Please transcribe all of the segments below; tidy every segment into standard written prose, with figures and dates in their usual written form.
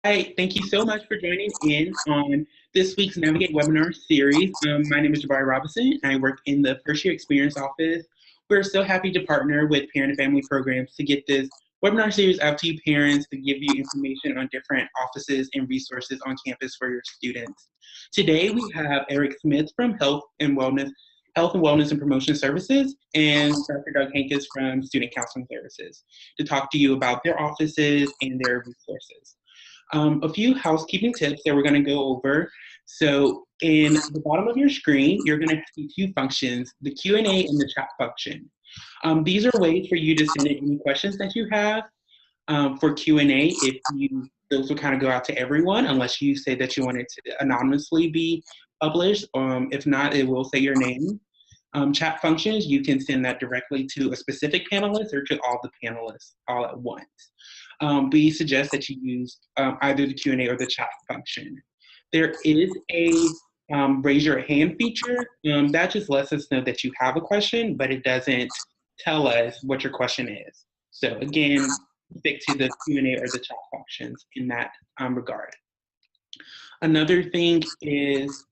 Hi, thank you so much for joining in on this week's Navigate webinar series. My name is Jabari Robinson, and I work in the First Year Experience Office. We're so happy to partner with Parent and Family Programs to get this webinar series out to you parents to give you information on different offices and resources on campus for your students. Today we have Eric Smith from Health and Wellness and Promotion Services, and Dr. Doug Hankins from Student Counseling Services to talk to you about their offices and their resources. A few housekeeping tips that we're going to go over. So in the bottom of your screen, you're going to see two functions, the Q&A and the chat function. These are ways for you to send in any questions that you have. For Q&A, those will kind of go out to everyone unless you say that you want it to anonymously be published. If not, it will say your name. Chat functions, you can send that directly to a specific panelist or to all the panelists all at once. We suggest that you use either the Q&A or the chat function. There is a raise your hand feature. That just lets us know that you have a question, but it doesn't tell us what your question is. So again, stick to the Q&A or the chat functions in that regard. Another thing is,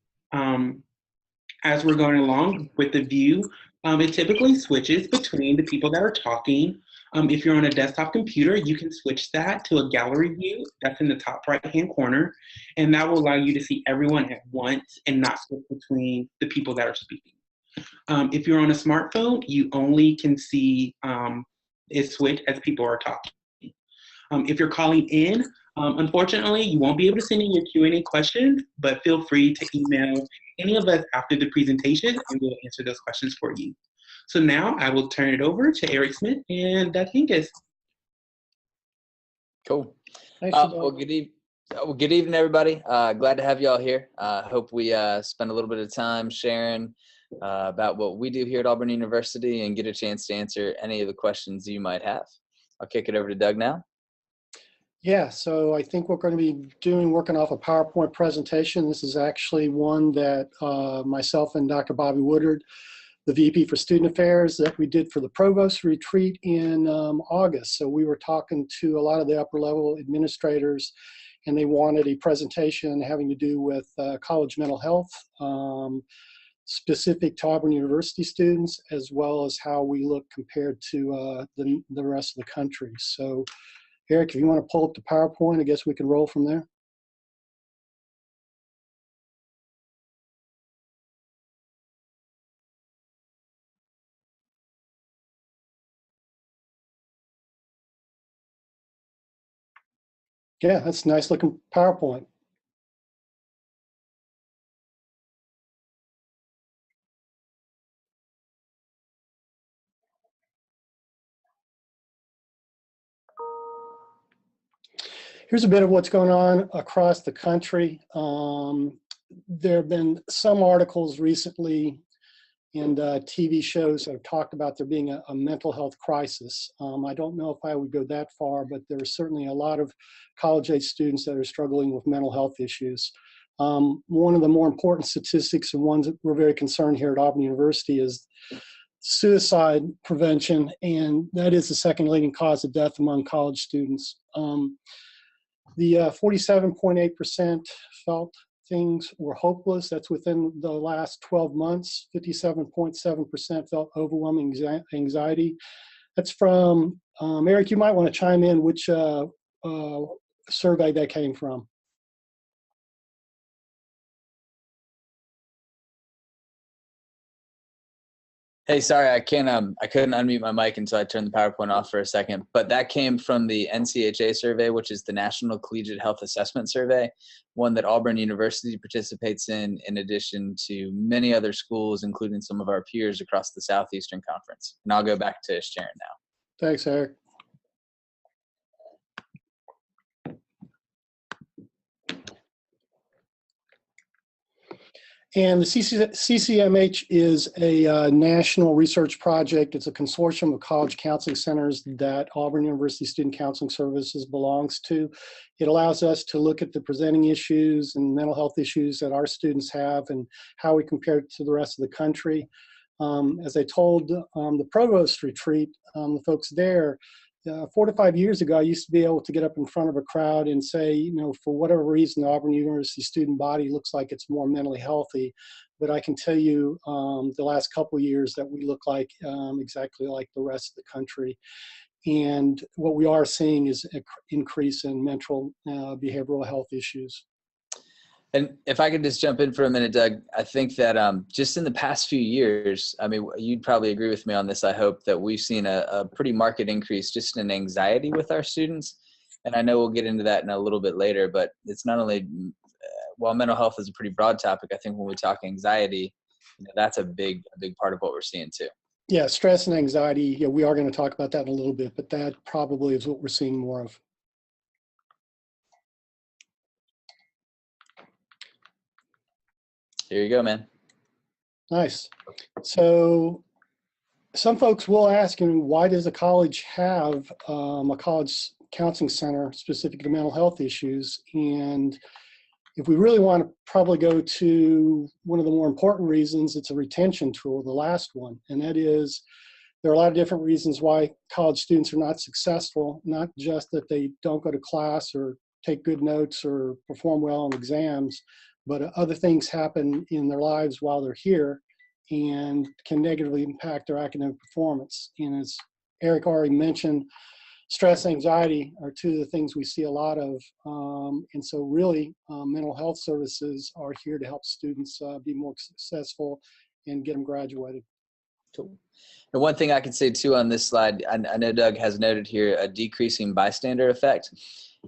as we're going along with the view, it typically switches between the people that are talking. If you're on a desktop computer, you can switch that to a gallery view that's in the top right-hand corner, and that will allow you to see everyone at once and not switch between the people that are speaking. If you're on a smartphone, you only can see it switch as people are talking. If you're calling in, unfortunately, you won't be able to send in your Q&A questions, but feel free to email any of us after the presentation, and we'll answer those questions for you. So now I will turn it over to Eric Smith and Doug Hankins. Cool. Thanks, well, good evening, everybody. Glad to have you all here. Hope we spend a little bit of time sharing about what we do here at Auburn University and get a chance to answer any of the questions you might have. I'll kick it over to Doug now. Yeah, so I think we're going to be working off a PowerPoint presentation. This is actually one that myself and Dr. Bobby Woodard, the VP for Student Affairs, that we did for the Provost Retreat in August. So we were talking to a lot of the upper level administrators, and they wanted a presentation having to do with college mental health, specific to Auburn University students, as well as how we look compared to the rest of the country. So Eric, if you want to pull up the PowerPoint, I guess we can roll from there. Yeah, that's a nice looking PowerPoint. Here's a bit of what's going on across the country. There have been some articles recently and TV shows that have talked about there being a mental health crisis. I don't know if I would go that far, but there are certainly a lot of college-age students that are struggling with mental health issues. One of the more important statistics and ones that we're very concerned here at Auburn University is suicide prevention, and that is the second leading cause of death among college students. The 47.8% felt things were hopeless. That's within the last 12 months. 57.7% felt overwhelming anxiety. That's from, Eric, you might want to chime in which survey that came from. Hey, sorry, I couldn't unmute my mic until I turned the PowerPoint off for a second, but that came from the NCHA survey, which is the National Collegiate Health Assessment Survey, one that Auburn University participates in addition to many other schools, including some of our peers across the Southeastern Conference. And I'll go back to Sharon now. Thanks, Eric. And the CCMH is a national research project. It's a consortium of college counseling centers that Auburn University Student Counseling Services belongs to. It allows us to look at the presenting issues and mental health issues that our students have and how we compare it to the rest of the country. As I told the Provost Retreat, the folks there, 4 to 5 years ago, I used to be able to get up in front of a crowd and say, for whatever reason, the Auburn University student body looks like it's more mentally healthy. But I can tell you the last couple of years that we look like exactly like the rest of the country. And what we are seeing is an increase in mental behavioral health issues. And if I could just jump in for a minute, Doug, I think that just in the past few years, I mean, you'd probably agree with me on this, I hope, that we've seen a pretty marked increase just in anxiety with our students. And I know we'll get into that in a little bit later, but it's not only, while mental health is a pretty broad topic, I think when we talk anxiety, that's a big part of what we're seeing too. Yeah, stress and anxiety, we are going to talk about that in a little bit, but that probably is what we're seeing more of. Here you go, man. Nice. So some folks will ask, why does a college have a college counseling center specific to mental health issues? And if we really want to probably go to one of the more important reasons, it's a retention tool, the last one. And that is, there are a lot of different reasons why college students are not successful, not just that they don't go to class or take good notes or perform well on exams, but other things happen in their lives while they're here and can negatively impact their academic performance. And as Eric already mentioned, stress and anxiety are two of the things we see a lot of. And so really, mental health services are here to help students be more successful and get them graduated. Cool. And one thing I can say too on this slide, I know Doug has noted here a decreasing bystander effect.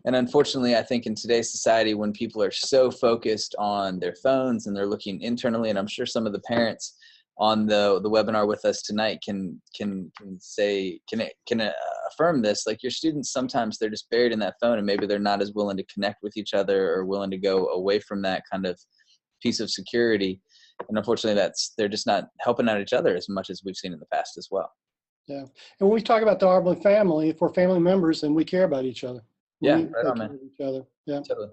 And unfortunately, I think in today's society, when people are so focused on their phones and they're looking internally, and I'm sure some of the parents on the webinar with us tonight can affirm this, like your students, sometimes they're just buried in that phone and maybe they're not as willing to connect with each other or willing to go away from that kind of piece of security. And unfortunately, they're just not helping out each other as much as we've seen in the past as well. Yeah. And when we talk about the Auburn family, if we're family members, then we care about each other. Yeah, right on, man. Each other. Yeah. Totally.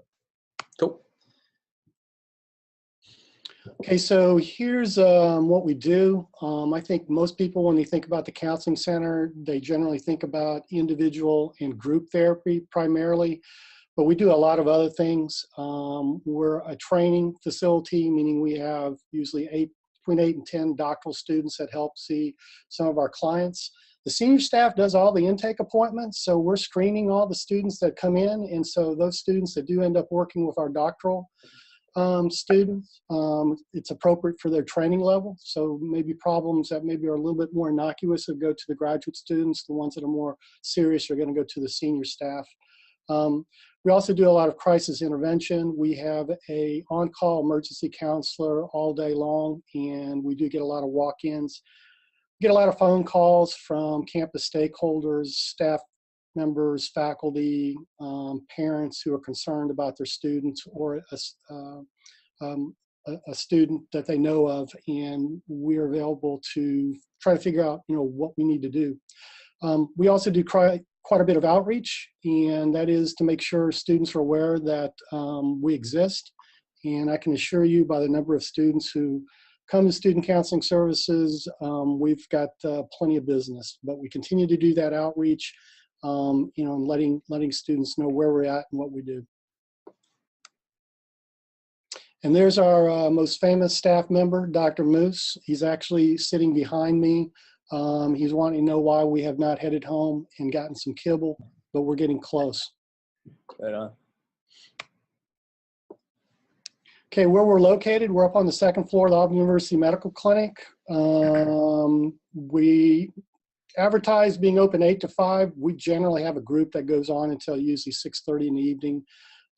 Cool. Okay, so here's what we do. I think most people, when they think about the counseling center, they generally think about individual and group therapy primarily, but we do a lot of other things. We're a training facility, meaning we have usually between 8 and 10 doctoral students that help see some of our clients. The senior staff does all the intake appointments, so we're screening all the students that come in, and so those students that do end up working with our doctoral students, it's appropriate for their training level. So maybe problems that maybe are a little bit more innocuous would go to the graduate students. The ones that are more serious are going to go to the senior staff. We also do a lot of crisis intervention. We have a on-call emergency counselor all day long, and we do get a lot of walk-ins. Get a lot of phone calls from campus stakeholders, staff members, faculty, parents who are concerned about their students or a student that they know of, and we're available to try to figure out, what we need to do. We also do quite a bit of outreach, and that is to make sure students are aware that we exist. And I can assure you, by the number of students who come to Student Counseling Services, we've got plenty of business, but we continue to do that outreach, and letting students know where we're at and what we do. And there's our most famous staff member, Dr. Moose. He's actually sitting behind me. He's wanting to know why we have not headed home and gotten some kibble, but we're getting close. Right on. Okay, where we're located, we're up on the second floor of the Auburn University Medical Clinic. We advertise being open 8 to 5. We generally have a group that goes on until usually 6:30 in the evening.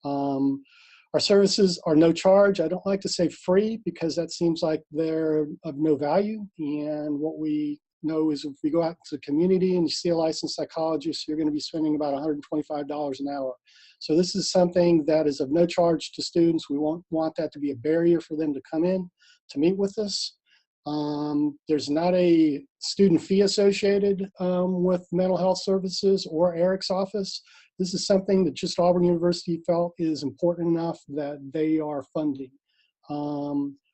Our services are no charge. I don't like to say free because that seems like they're of no value. And what we know is if we go out to the community and you see a licensed psychologist, you're going to be spending about $125 an hour. So this is something that is of no charge to students. We won't want that to be a barrier for them to come in to meet with us. There's not a student fee associated with mental health services or Eric's office. This is something that just Auburn University felt is important enough that they are funding.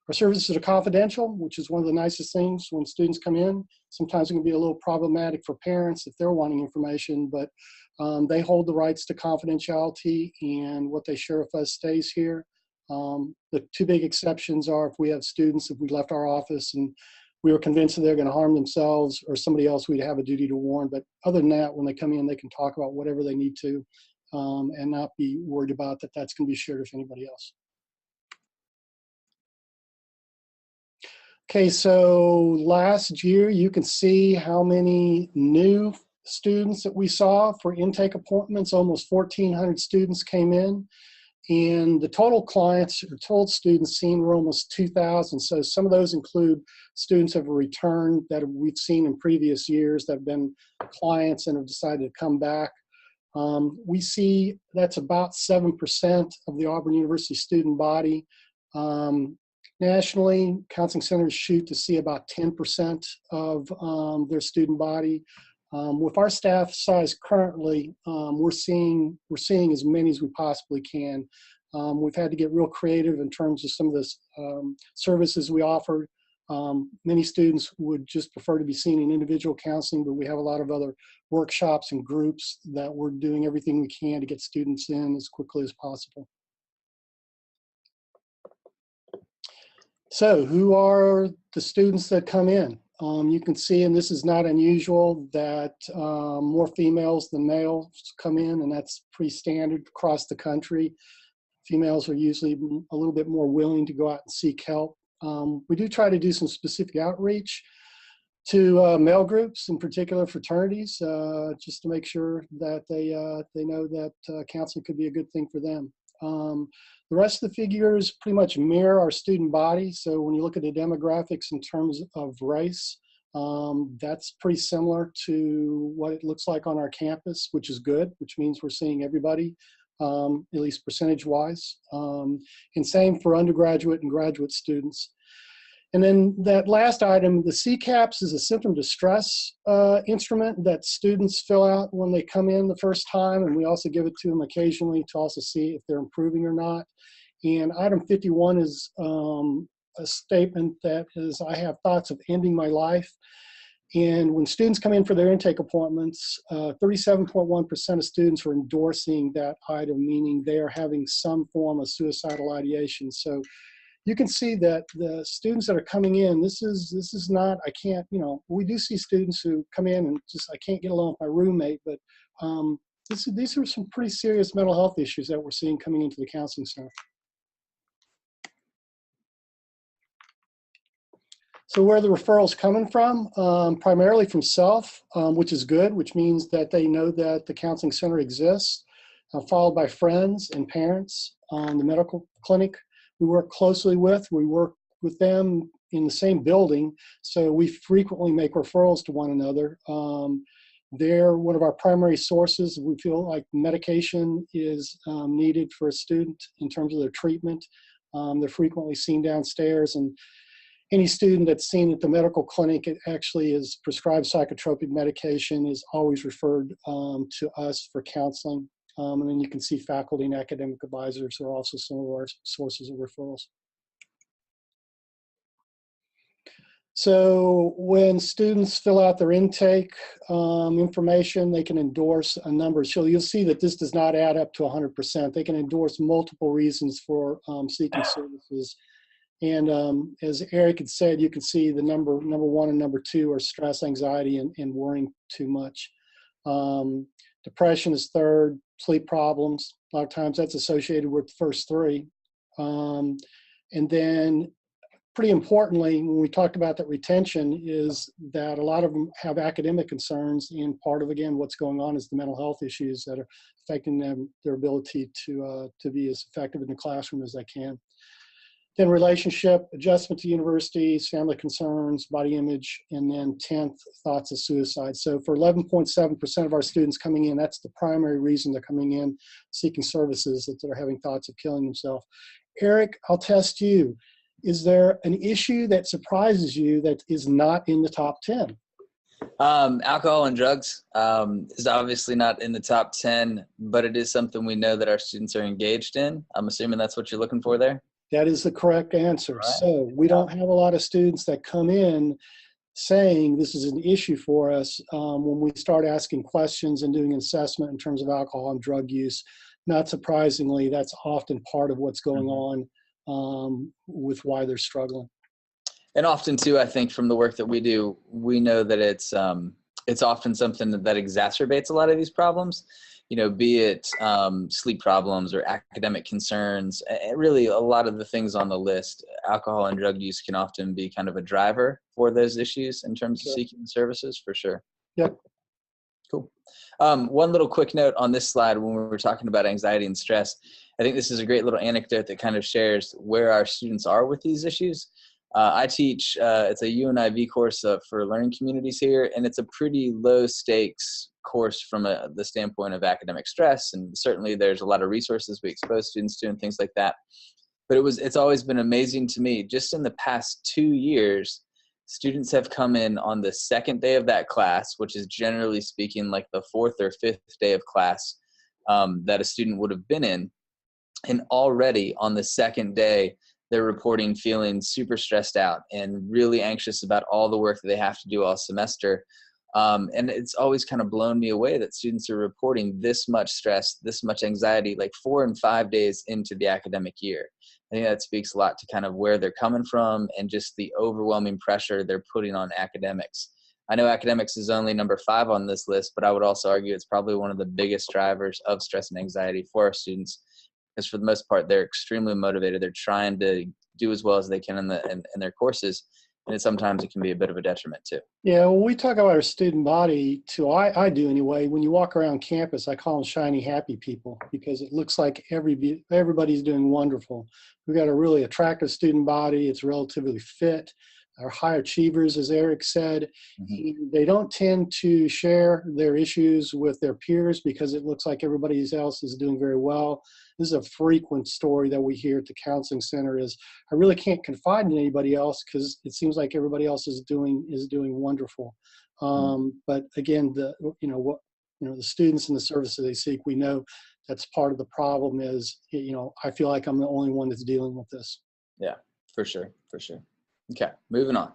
Our services are confidential, which is one of the nicest things when students come in. Sometimes it can be a little problematic for parents if they're wanting information, but they hold the rights to confidentiality, and what they share with us stays here. The two big exceptions are if we have students, if we left our office and we were convinced that they're going to harm themselves or somebody else, we'd have a duty to warn. But other than that, when they come in, they can talk about whatever they need to and not be worried about that that's going to be shared with anybody else. Okay, so last year you can see how many new students that we saw for intake appointments. Almost 1,400 students came in. And the total clients or total students seen were almost 2,000. So some of those include students of a return that we've seen in previous years that have been clients and have decided to come back. We see that's about 7% of the Auburn University student body. Nationally, counseling centers shoot to see about 10% of their student body. With our staff size currently, we're seeing as many as we possibly can. We've had to get real creative in terms of some of the services we offer. Many students would just prefer to be seen in individual counseling, but we have a lot of other workshops and groups that we're doing everything we can to get students in as quickly as possible. So who are the students that come in? You can see, and this is not unusual, that more females than males come in, and that's pretty standard across the country. Females are usually a little bit more willing to go out and seek help. We do try to do some specific outreach to male groups, in particular fraternities, just to make sure that they know that counseling could be a good thing for them. The rest of the figures pretty much mirror our student body. So when you look at the demographics in terms of race, that's pretty similar to what it looks like on our campus, which is good, which means we're seeing everybody, at least percentage-wise. And same for undergraduate and graduate students. And then that last item, the CCAPS is a symptom distress instrument that students fill out when they come in the first time, and we also give it to them occasionally to also see if they're improving or not. And item 51 is a statement that is, I have thoughts of ending my life. And when students come in for their intake appointments, 37.1% of students are endorsing that item, meaning they are having some form of suicidal ideation. So you can see that the students that are coming in, this is not, I can't, you know, we do see students who come in and just, I can't get along with my roommate, but these are some pretty serious mental health issues that we're seeing coming into the counseling center. So where are the referrals coming from? Primarily from self, which is good, which means that they know that the counseling center exists, followed by friends and parents. The medical clinic we work closely with, we work with them in the same building, so we frequently make referrals to one another. They're one of our primary sources. We feel like medication is needed for a student in terms of their treatment. They're frequently seen downstairs, and any student that's seen at the medical clinic, it actually is prescribed psychotropic medication, is always referred to us for counseling. And then you can see faculty and academic advisors are also some of our sources of referrals. So when students fill out their intake information, they can endorse a number. So you'll see that this does not add up to 100%. They can endorse multiple reasons for seeking services. And as Eric had said, you can see the number one and number two are stress, anxiety, and worrying too much. Depression is third, sleep problems. A lot of times that's associated with the first three. And then pretty importantly, when we talked about that retention, is that a lot of them have academic concerns, and part of, again, what's going on is the mental health issues that are affecting them, their ability to be as effective in the classroom as they can. Then relationship, adjustment to universities, family concerns, body image, and then 10th, thoughts of suicide. So for 11.7% of our students coming in, that's the primary reason they're coming in seeking services, that they're having thoughts of killing themselves. Eric, I'll test you. Is there an issue that surprises you that is not in the top 10? Alcohol and drugs is obviously not in the top 10, but it is something we know that our students are engaged in. I'm assuming that's what you're looking for there? That is the correct answer. All right. So we don't have a lot of students that come in saying this is an issue for us. When we start asking questions and doing assessment in terms of alcohol and drug use, not surprisingly, that's often part of what's going on with why they're struggling. And often too, I think from the work that we do, we know that it's often something that exacerbates a lot of these problems, you know, be it sleep problems or academic concerns. Really, a lot of the things on the list, alcohol and drug use can often be kind of a driver for those issues in terms of seeking services, for sure. Yep. Cool. One little quick note on this slide when we were talking about anxiety and stress. I think this is a great little anecdote that kind of shares where our students are with these issues. I teach, it's a UNIV course for learning communities here, and it's a pretty low stakes course from the standpoint of academic stress, and certainly there's a lot of resources we expose students to and things like that. But it's always been amazing to me, just in the past 2 years, students have come in on the second day of that class, which is generally speaking like the fourth or fifth day of class that a student would have been in, and already on the second day, they're reporting feeling super stressed out and really anxious about all the work that they have to do all semester. And it's always kind of blown me away that students are reporting this much stress, this much anxiety, like 4 and 5 days into the academic year. I think that speaks a lot to kind of where they're coming from and just the overwhelming pressure they're putting on academics. I know academics is only number 5 on this list, but I would also argue it's probably one of the biggest drivers of stress and anxiety for our students, because for the most part, they're extremely motivated. They're trying to do as well as they can in their courses. And sometimes it can be a bit of a detriment too. Yeah, when we talk about our student body, too, I do anyway, when you walk around campus, I call them shiny, happy people, because it looks like everybody's doing wonderful. We've got a really attractive student body. It's relatively fit. Our high achievers, as Eric said, they don't tend to share their issues with their peers because it looks like everybody else is doing very well. This is a frequent story that we hear at the counseling center is, I really can't confide in anybody else because it seems like everybody else is doing wonderful. But again, the students and the services they seek, we know that's part of the problem is, I feel like I'm the only one that's dealing with this. Yeah, for sure. Okay, moving on.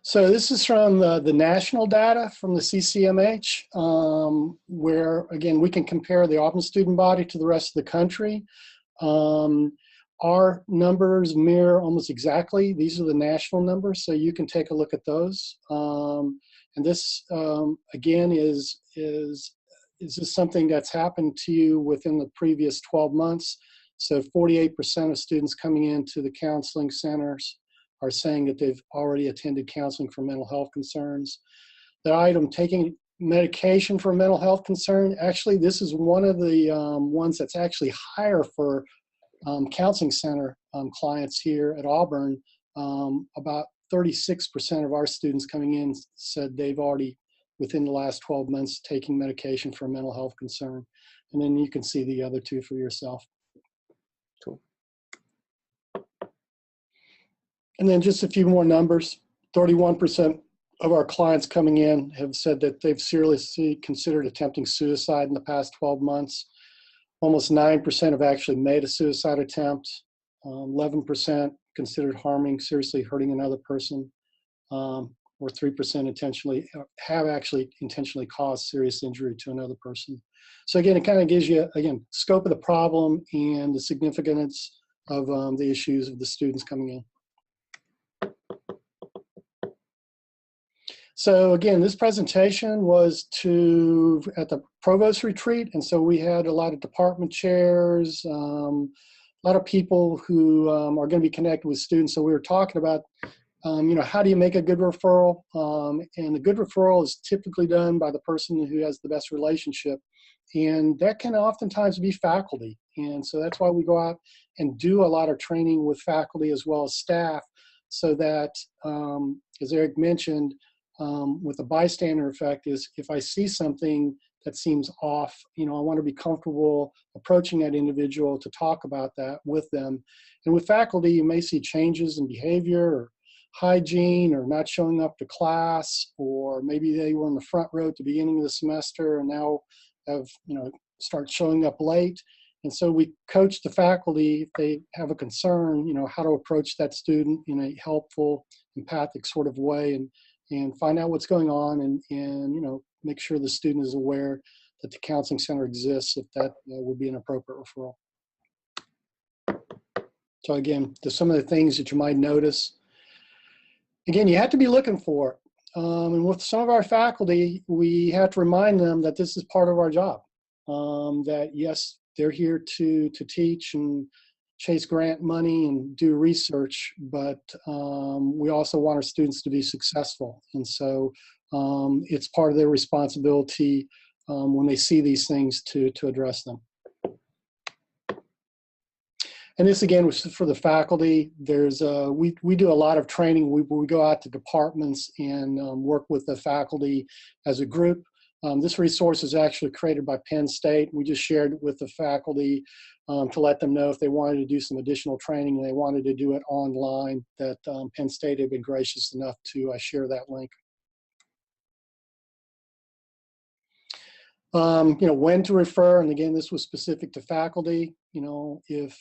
So this is from the national data from the CCMH, where, again, we can compare the Auburn student body to the rest of the country. Our numbers mirror almost exactly. These are the national numbers, so you can take a look at those. And this, again, is this something that's happened to you within the previous 12 months? So 48% of students coming into the counseling centers are saying that they've already attended counseling for mental health concerns. The item, taking medication for a mental health concern, actually this is one of the ones that's actually higher for counseling center clients here at Auburn. About 36% of our students coming in said they've already, within the last 12 months, taking medication for a mental health concern. And then you can see the other two for yourself. Cool. And then just a few more numbers. 31% of our clients coming in have said that they've seriously considered attempting suicide in the past 12 months. Almost 9% have actually made a suicide attempt. 11% considered seriously hurting another person, or 3% have actually intentionally caused serious injury to another person. So again, it kind of gives you, again, scope of the problem and the significance of the issues of the students coming in. So again, this presentation was at the provost retreat, and so we had a lot of department chairs, a lot of people who are going to be connected with students. So we were talking about, how do you make a good referral? And the good referral is typically done by the person who has the best relationship, and that can oftentimes be faculty. And so that's why we go out and do a lot of training with faculty as well as staff, so that, as Eric mentioned, with the bystander effect is if I see something that seems off, I want to be comfortable approaching that individual to talk about that with them. And with faculty, you may see changes in behavior or hygiene or not showing up to class, or maybe they were in the front row at the beginning of the semester and now have, start showing up late. And so we coach the faculty if they have a concern, how to approach that student in a helpful, empathic sort of way, and find out what's going on, and make sure the student is aware that the counseling center exists if that would be an appropriate referral. So again, there's some of the things that you might notice. Again, you have to be looking for it. And with some of our faculty, we have to remind them that this is part of our job. That yes, they're here to teach and chase grant money and do research, but we also want our students to be successful. And so it's part of their responsibility when they see these things to address them. And this again was for the faculty. There's we do a lot of training. We go out to departments and work with the faculty as a group. This resource is actually created by Penn State. We just shared it with the faculty to let them know if they wanted to do some additional training and they wanted to do it online, that Penn State had been gracious enough to share that link. When to refer, and again, this was specific to faculty. If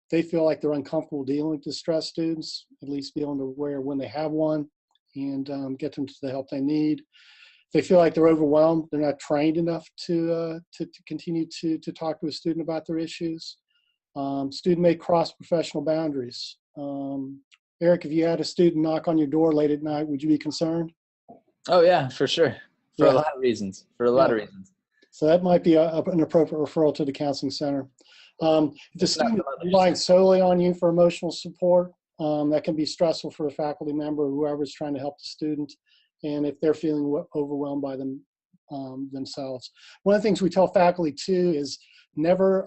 they feel like they're uncomfortable dealing with distressed students, at least be aware when they have one and get them to the help they need. If they feel like they're overwhelmed, they're not trained enough to continue to talk to a student about their issues. Student may cross professional boundaries. Eric, if you had a student knock on your door late at night, would you be concerned? Oh yeah, for sure. For a lot of reasons. So that might be an appropriate referral to the counseling center. If the student is relying solely on you for emotional support, that can be stressful for a faculty member or whoever's trying to help the student, and if they're feeling overwhelmed by themselves. One of the things we tell faculty too is never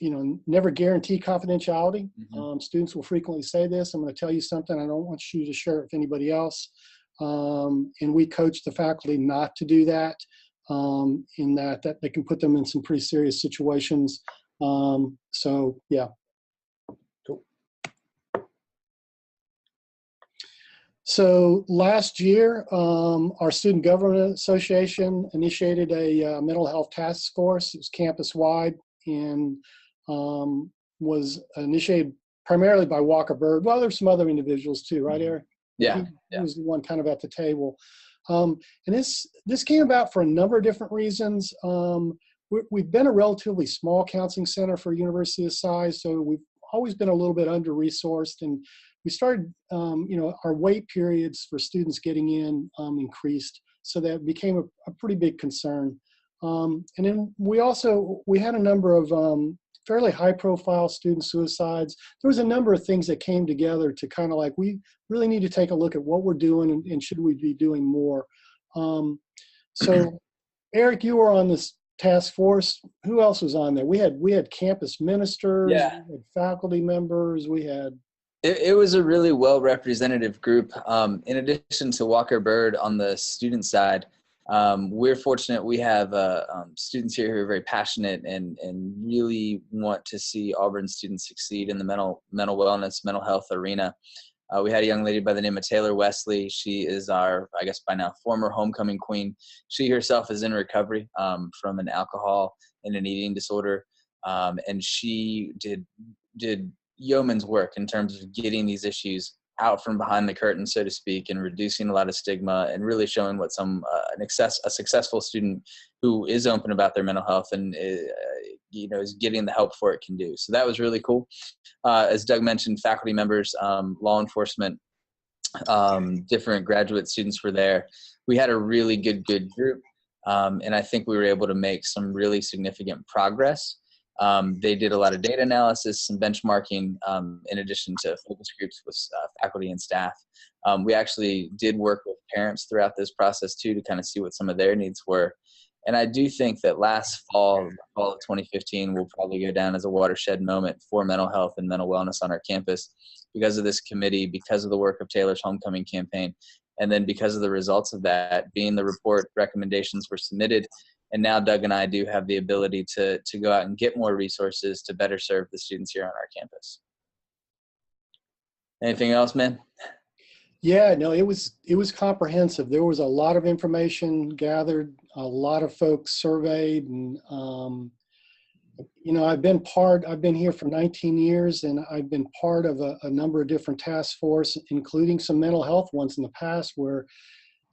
guarantee confidentiality. Mm-hmm. Students will frequently say this: I'm going to tell you something, I don't want you to share it with anybody else. And we coach the faculty not to do that, in that they can put them in some pretty serious situations. So yeah. Cool. So last year, our Student Government Association initiated a mental health task force. It was campus-wide and was initiated primarily by Walker Bird. Well, there's some other individuals too, right, Eric? Yeah. He was the one kind of at the table. And this came about for a number of different reasons. We've been a relatively small counseling center for a university this size, so we've always been a little bit under-resourced, and we started, our wait periods for students getting in increased, so that became a pretty big concern. And then we had a number of fairly high-profile student suicides. There was a number of things that came together to kind of like, we really need to take a look at what we're doing and should we be doing more. So, Eric, you were on this task force. Who else was on there? We had campus ministers, we had faculty members, we had... It was a really well-representative group. In addition to Walker Bird on the student side, we're fortunate we have students here who are very passionate and really want to see Auburn students succeed in the mental wellness, mental health arena. We had a young lady by the name of Taylor Wesley. She is our, I guess by now, former homecoming queen. She herself is in recovery from an alcohol and an eating disorder. And she did yeoman's work in terms of getting these issues out from behind the curtain, so to speak, and reducing a lot of stigma and really showing what a successful student who is open about their mental health and is getting the help for it can do. So that was really cool. As Doug mentioned, faculty members, law enforcement, different graduate students were there. We had a really good group, and I think we were able to make some really significant progress. They did a lot of data analysis and benchmarking in addition to focus groups with faculty and staff. We actually did work with parents throughout this process too to kind of see what some of their needs were. And I do think that last fall of 2015 will probably go down as a watershed moment for mental health and mental wellness on our campus because of this committee, because of the work of Taylor's homecoming campaign, and then because of the results of that, being the report recommendations were submitted. And now Doug and I do have the ability to go out and get more resources to better serve the students here on our campus. Anything else, man? Yeah, no, it was comprehensive. There was a lot of information gathered, a lot of folks surveyed, and You know, I've been here for 19 years, and I've been part of a number of different task force, including some mental health ones in the past, where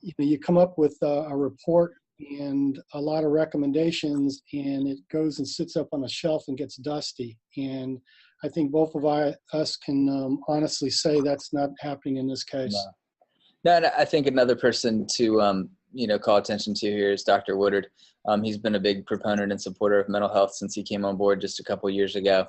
you come up with a report and a lot of recommendations, and it goes and sits up on a shelf and gets dusty. And I think both of us can honestly say that's not happening in this case. No. No, and I think another person to call attention to here is Dr. Woodard. He's been a big proponent and supporter of mental health since he came on board just a couple years ago.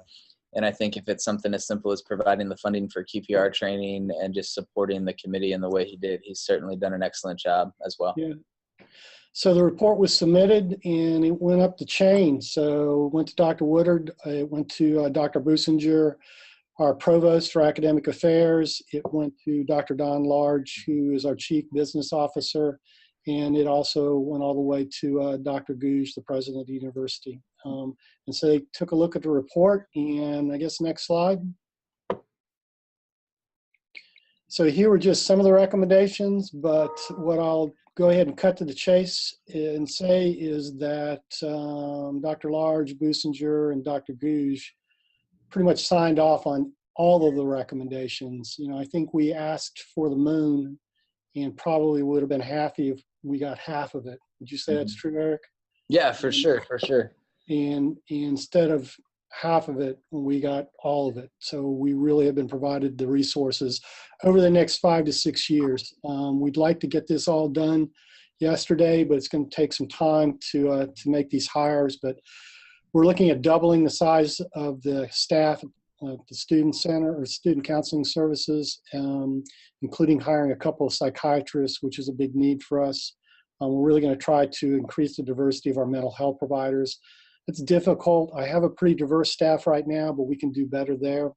And I think if it's something as simple as providing the funding for QPR training and just supporting the committee in the way he did, he's certainly done an excellent job as well. Yeah. So the report was submitted and it went up the chain. So it went to Dr. Woodard, it went to Dr. Businger, our provost for academic affairs. It went to Dr. Don Large, who is our chief business officer. And it also went all the way to Dr. Gouge, the president of the university. And so they took a look at the report, and I guess next slide. So here were just some of the recommendations, but what I'll go ahead and cut to the chase and say is that Dr. Large, Businger, and Dr. Gouge pretty much signed off on all of the recommendations. You know, I think we asked for the moon and probably would have been happy if we got half of it. Would you say that's true, Eric? Yeah, for sure. And instead of half of it, we got all of it. So we really have been provided the resources over the next 5 to 6 years. We'd like to get this all done yesterday, but it's going to take some time to make these hires. But we're looking at doubling the size of the staff at the student center or student counseling services, including hiring a couple of psychiatrists, which is a big need for us. We're really going to try to increase the diversity of our mental health providers. It's difficult. I have a pretty diverse staff right now, but we can do better there.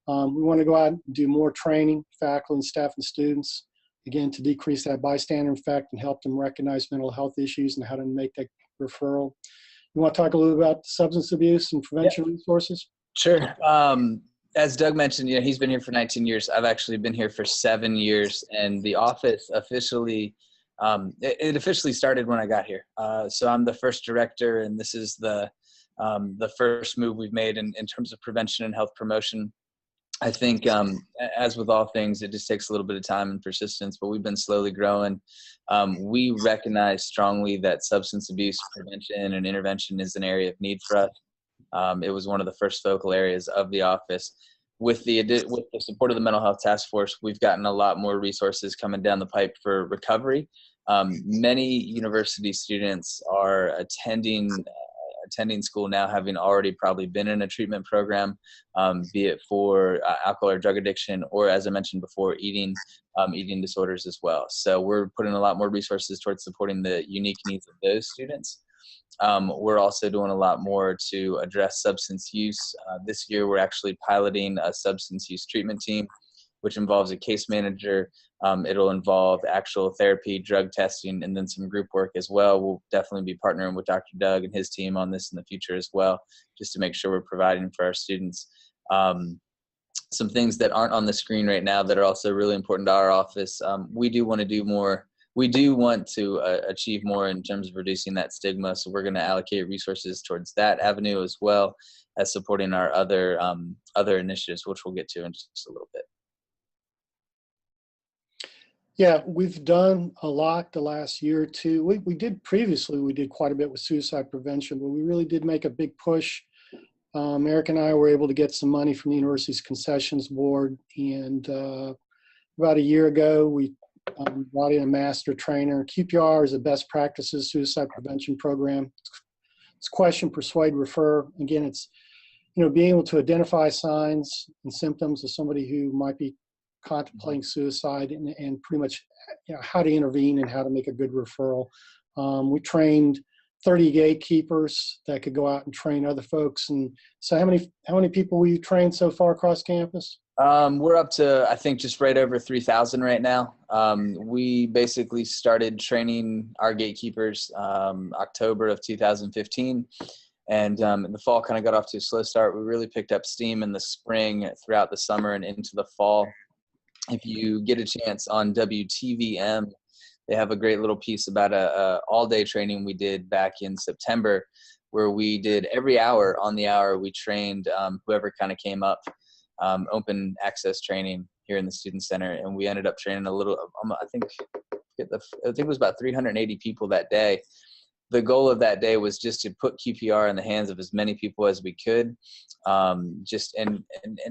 We want to go out and do more training, faculty and staff and students, again, to decrease that bystander effect and help them recognize mental health issues and how to make that referral. You want to talk a little about substance abuse and prevention resources? Sure. As Doug mentioned, he's been here for 19 years. I've actually been here for 7 years, and the office officially, it officially started when I got here. So I'm the first director, and this is the first move we've made in terms of prevention and health promotion. I think, as with all things, it just takes a little bit of time and persistence, but we've been slowly growing. We recognize strongly that substance abuse prevention and intervention is an area of need for us. It was one of the first focal areas of the office. With the support of the Mental Health Task Force, we've gotten a lot more resources coming down the pipe for recovery. Many university students are attending school now, having already probably been in a treatment program, be it for alcohol or drug addiction, or, as I mentioned before, eating disorders as well. So we're putting a lot more resources towards supporting the unique needs of those students. We're also doing a lot more to address substance use. This year, we're actually piloting a substance use treatment team, which involves a case manager. It'll involve actual therapy, drug testing, and then some group work as well. We'll definitely be partnering with Dr. Doug and his team on this in the future as well, just to make sure we're providing for our students. Some things that aren't on the screen right now that are also really important to our office. We do want to do more. We do want to achieve more in terms of reducing that stigma. So we're going to allocate resources towards that avenue, as well as supporting our other initiatives, which we'll get to in just a little bit. Yeah, we've done a lot the last year or two. We did quite a bit with suicide prevention, but we really did make a big push. Eric and I were able to get some money from the university's concessions board, and about a year ago, we brought in a master trainer. QPR is a best practices suicide prevention program. It's question, persuade, refer. Again, it's being able to identify signs and symptoms of somebody who might be contemplating suicide, and pretty much how to intervene and how to make a good referral. We trained 30 gatekeepers that could go out and train other folks. And so how many people we trained so far across campus? We're up to, I think, just right over 3,000 right now. We basically started training our gatekeepers October of 2015. And in the fall kind of got off to a slow start. We really picked up steam in the spring, throughout the summer, and into the fall. If you get a chance on WTVM, they have a great little piece about a all-day training we did back in September, where we did every hour on the hour, we trained whoever kind of came up, open access training here in the Student Center. And we ended up training a little, I think it was about 380 people that day. The goal of that day was just to put QPR in the hands of as many people as we could, just and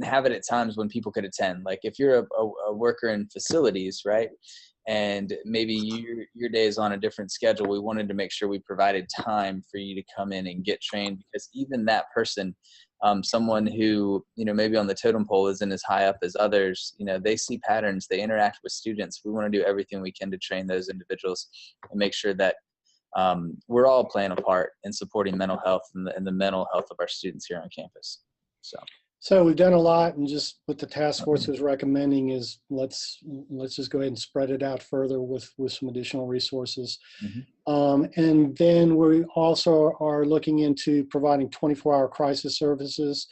have it at times when people could attend. Like if you're a worker in facilities, right, and maybe your day is on a different schedule, we wanted to make sure we provided time for you to come in and get trained, because even that person, someone who, maybe on the totem pole isn't as high up as others, they see patterns, they interact with students. We want to do everything we can to train those individuals and make sure that we're all playing a part in supporting mental health and the mental health of our students here on campus. So we've done a lot, and just what the task force was recommending is let's just go ahead and spread it out further with some additional resources. And then we also are looking into providing 24-hour crisis services.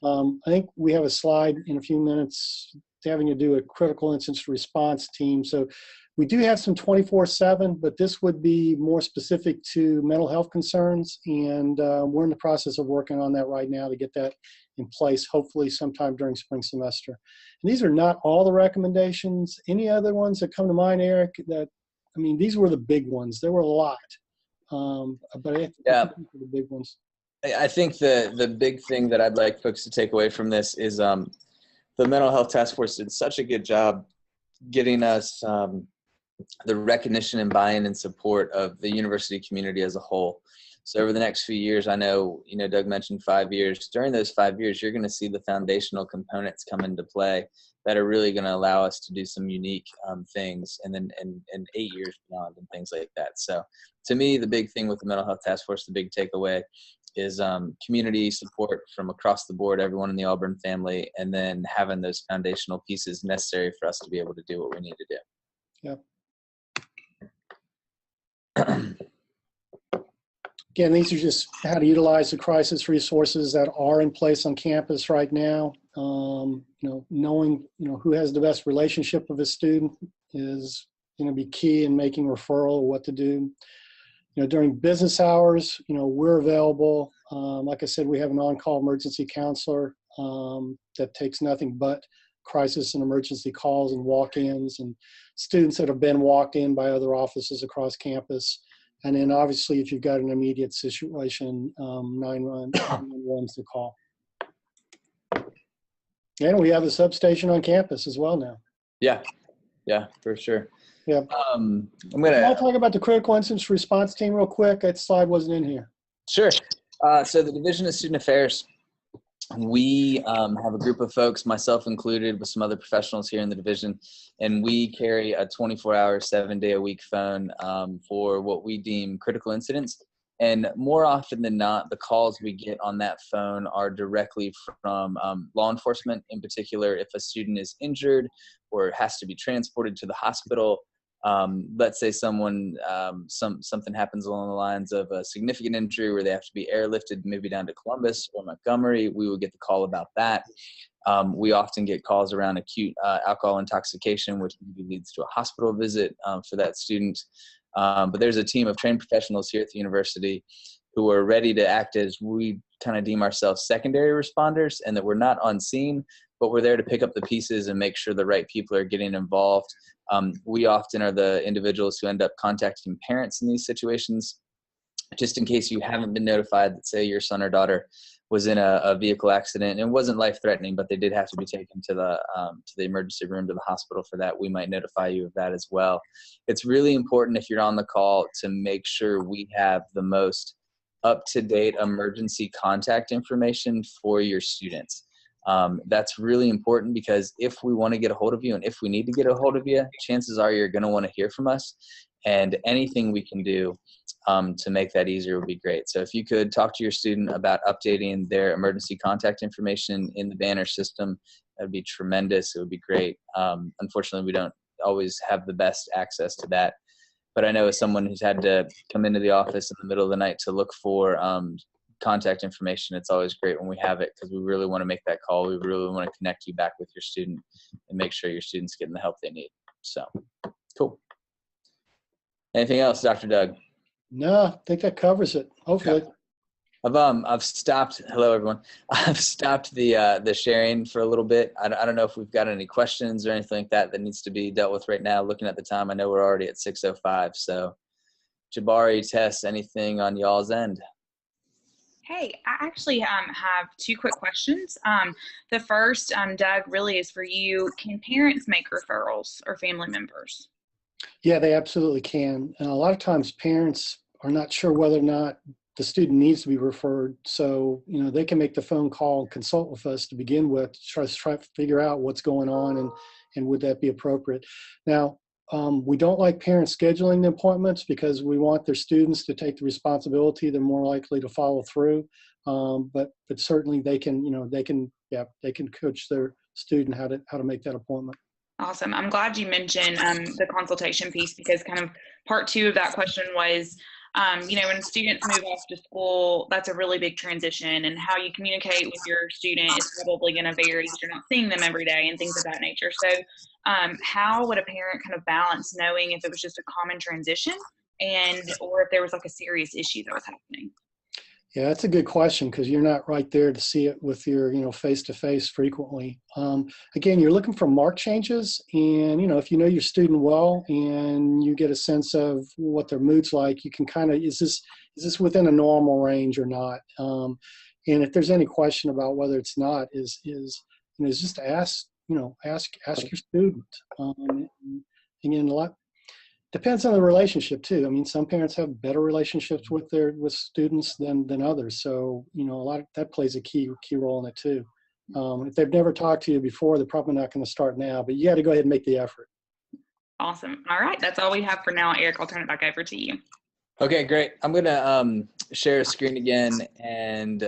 I think we have a slide in a few minutes having to do a critical incident response team. So we do have some 24/7, but this would be more specific to mental health concerns, and we're in the process of working on that right now to get that in place, hopefully sometime during spring semester. And these are not all the recommendations. Any other ones that come to mind, Eric? These were the big ones. There were a lot, but I think these were the big ones. I think the big thing that I'd like folks to take away from this is the Mental Health Task Force did such a good job getting us the recognition and buy-in and support of the university community as a whole. So over the next few years, I know, Doug mentioned 5 years. During those 5 years, you're going to see the foundational components come into play that are really going to allow us to do some unique things, and then and 8 years beyond and things like that. So to me, the big thing with the Mental Health Task Force, the big takeaway is community support from across the board, everyone in the Auburn family, and then having those foundational pieces necessary for us to be able to do what we need to do. Yep. Again, these are just how to utilize the crisis resources that are in place on campus right now. Knowing who has the best relationship with a student is going to be key in making referral, what to do. During business hours, we're available. Like I said, we have an on-call emergency counselor that takes nothing but crisis and emergency calls and walk-ins, and students that have been walked in by other offices across campus. And then obviously, if you've got an immediate situation, 911 is the call. And we have a substation on campus as well now. Yeah, for sure. Yeah. I'm gonna. I'll talk about the critical incident response team real quick. That slide wasn't in here. Sure. So the Division of Student Affairs, we have a group of folks, myself included, with some other professionals here in the division, and we carry a 24-hour, 7-day-a-week phone for what we deem critical incidents. And more often than not, the calls we get on that phone are directly from law enforcement. In particular, if a student is injured or has to be transported to the hospital, let's say something happens along the lines of a significant injury where they have to be airlifted maybe down to Columbus or Montgomery, we will get the call about that. We often get calls around acute alcohol intoxication, which maybe leads to a hospital visit for that student. But there's a team of trained professionals here at the university who are ready to act as, we kind of deem ourselves, secondary responders, and that we're not on scene, but we're there to pick up the pieces and make sure the right people are getting involved. We often are the individuals who end up contacting parents in these situations, just in case you haven't been notified that, say, your son or daughter was in a vehicle accident and it wasn't life-threatening, but they did have to be taken to the emergency room, to the hospital for that. We might notify you of that as well. It's really important, if you're on the call, to make sure we have the most up-to-date emergency contact information for your students. That's really important, because if we want to get a hold of you and if we need to get a hold of you, chances are you're going to want to hear from us, and anything we can do to make that easier would be great. So if you could talk to your student about updating their emergency contact information in the Banner system, that would be tremendous. It would be great. Unfortunately, we don't always have the best access to that. But I know as someone who's had to come into the office in the middle of the night to look for contact information, it's always great when we have it, because we really want to make that call. We really want to connect you back with your student and make sure your student's getting the help they need. So, cool. Anything else, Dr. Doug? No, I think that covers it, hopefully. I've stopped. Hello, everyone. I've stopped the sharing for a little bit. I don't know if we've got any questions or anything like that that needs to be dealt with right now. Looking at the time, I know we're already at 6:05. So, Jabari, Tess, anything on y'all's end? Hey, I actually have two quick questions. The first, Doug, really is for you. Can parents make referrals or family members? Yeah, they absolutely can. And a lot of times parents are not sure whether or not the student needs to be referred. So, they can make the phone call and consult with us to begin with, to try to figure out what's going on and would that be appropriate. Now, we don't like parents scheduling the appointments because we want their students to take the responsibility. They're more likely to follow through. But certainly they can, they can coach their student how to make that appointment. Awesome. I'm glad you mentioned the consultation piece, because kind of part two of that question was, when students move off to school, that's a really big transition, and how you communicate with your student is probably going to vary because you're not seeing them every day and things of that nature. So how would a parent kind of balance knowing if it was just a common transition or if there was like a serious issue that was happening? Yeah, that's a good question, because you're not right there to see it with your, face-to-face frequently. Again, you're looking for marked changes, and, if you know your student well and you get a sense of what their mood's like, you can kind of, is this within a normal range or not? And if there's any question about whether it's not, is just ask your student. Again, depends on the relationship too. I mean, some parents have better relationships with students than others. So, a lot of that plays a key role in it too. If they've never talked to you before, they're probably not going to start now, but you got to go ahead and make the effort. Awesome. All right. That's all we have for now. Eric, I'll turn it back over to you. Okay, great. I'm going to share a screen again, and